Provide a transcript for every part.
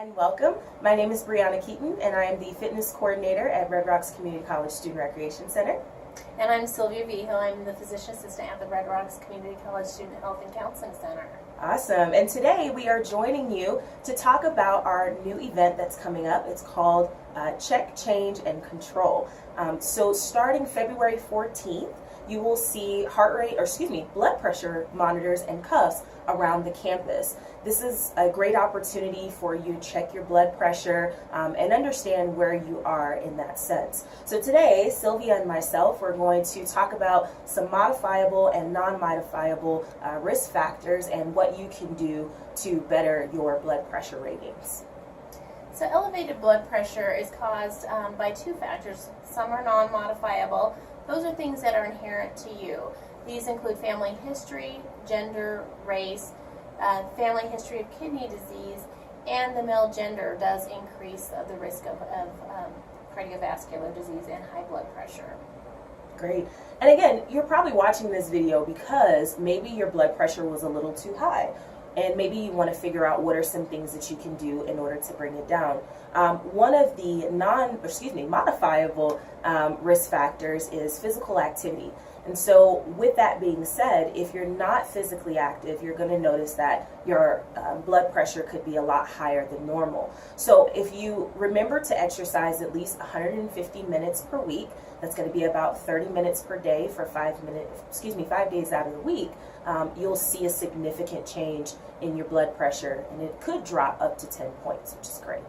And welcome. My name is Brianna Keaton, and I am the fitness coordinator at Red Rocks Community College Student Recreation Center. And I'm Sylvia Vigil. I'm the physician assistant at the Red Rocks Community College Student Health and Counseling Center. Awesome. And today we are joining you to talk about our new event that's coming up. It's called Check.Change.Control. So starting February 14th, you will see blood pressure monitors and cuffs around the campus. This is a great opportunity for you to check your blood pressure and understand where you are in that sense. So today, Sylvia and myself, we're going to talk about some modifiable and non-modifiable risk factors and what you can do to better your blood pressure ratings. So elevated blood pressure is caused by two factors. Some are non-modifiable. Those are things that are inherent to you. These include family history, gender, race, family history of kidney disease, and the male gender does increase the risk of cardiovascular disease and high blood pressure. Great. And again, you're probably watching this video because maybe your blood pressure was a little too high. And maybe you want to figure out what are some things that you can do in order to bring it down. One of the modifiable risk factors is physical activity. And so with that being said, if you're not physically active, you're going to notice that your blood pressure could be a lot higher than normal. So if you remember to exercise at least 150 minutes per week, that's going to be about 30 minutes per day for 5 days out of the week, you'll see a significant change in your blood pressure, and it could drop up to 10 points, which is great.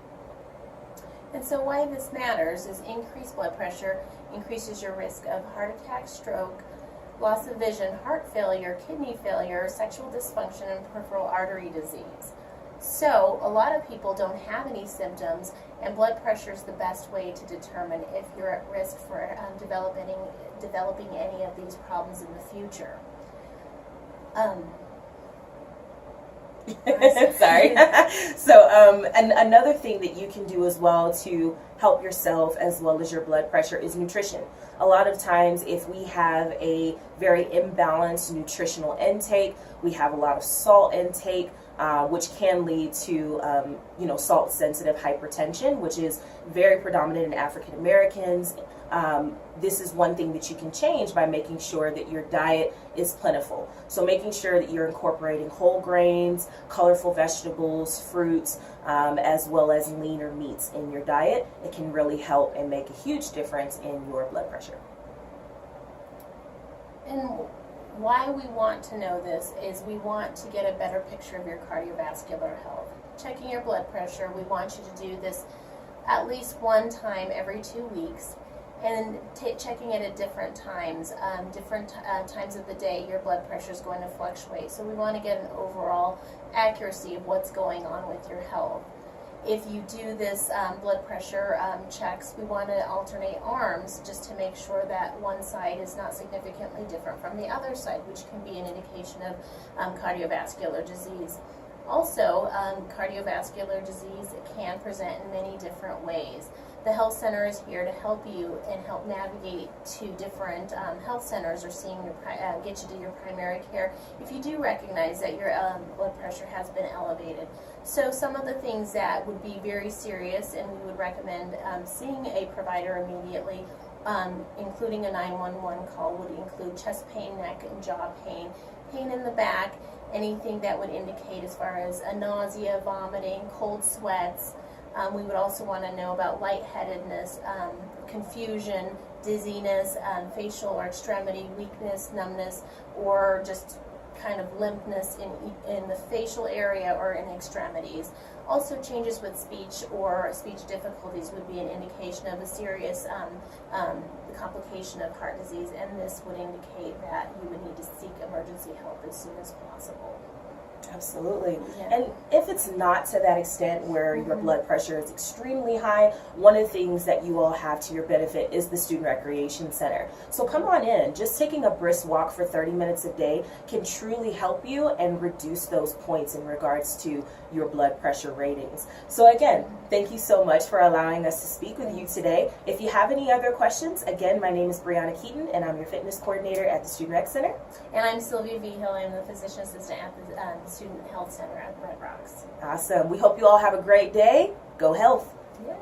And so why this matters is increased blood pressure increases your risk of heart attack, stroke, loss of vision, heart failure, kidney failure, sexual dysfunction, and peripheral artery disease. So a lot of people don't have any symptoms, and blood pressure is the best way to determine if you're at risk for developing any of these problems in the future. Sorry. So another thing that you can do as well to help yourself as well as your blood pressure is nutrition. A lot of times if we have a very imbalanced nutritional intake, we have a lot of salt intake, which can lead to salt-sensitive hypertension, which is very predominant in African Americans. This is one thing that you can change by making sure that your diet is plentiful. So making sure that you're incorporating whole grains, colorful vegetables, fruits, as well as leaner meats in your diet. It can really help and make a huge difference in your blood pressure. And why we want to know this is we want to get a better picture of your cardiovascular health. Checking your blood pressure, we want you to do this at least one time every 2 weeks. And checking it at different times, times of the day, your blood pressure is going to fluctuate. So we want to get an overall accuracy of what's going on with your health. If you do this blood pressure checks, we want to alternate arms just to make sure that one side is not significantly different from the other side, which can be an indication of cardiovascular disease. Also, cardiovascular disease can present in many different ways. The health center is here to help you and help navigate to different health centers or get you to your primary care if you do recognize that your blood pressure has been elevated. So some of the things that would be very serious and we would recommend seeing a provider immediately, including a 911 call, would include chest pain, neck and jaw pain, pain in the back, anything that would indicate as far as a nausea, vomiting, cold sweats. We would also want to know about lightheadedness, confusion, dizziness, facial or extremity weakness, numbness, or just kind of limpness in the facial area or in extremities. Also, changes with speech or speech difficulties would be an indication of a serious complication of heart disease, and this would indicate that you would need to seek emergency help as soon as possible. Absolutely. Yeah. And if it's not to that extent where your blood pressure is extremely high, one of the things that you all have to your benefit is the Student Recreation Center. So come on in. Just taking a brisk walk for 30 minutes a day can truly help you and reduce those points in regards to your blood pressure ratings. So again, thank you so much for allowing us to speak with you today. If you have any other questions, again, my name is Brianna Keaton and I'm your fitness coordinator at the Student Rec Center. And I'm Sylvia Vigil. I'm the physician assistant at the Student Student Health Center at Red Rocks. Awesome. We hope you all have a great day. Go health. Yay.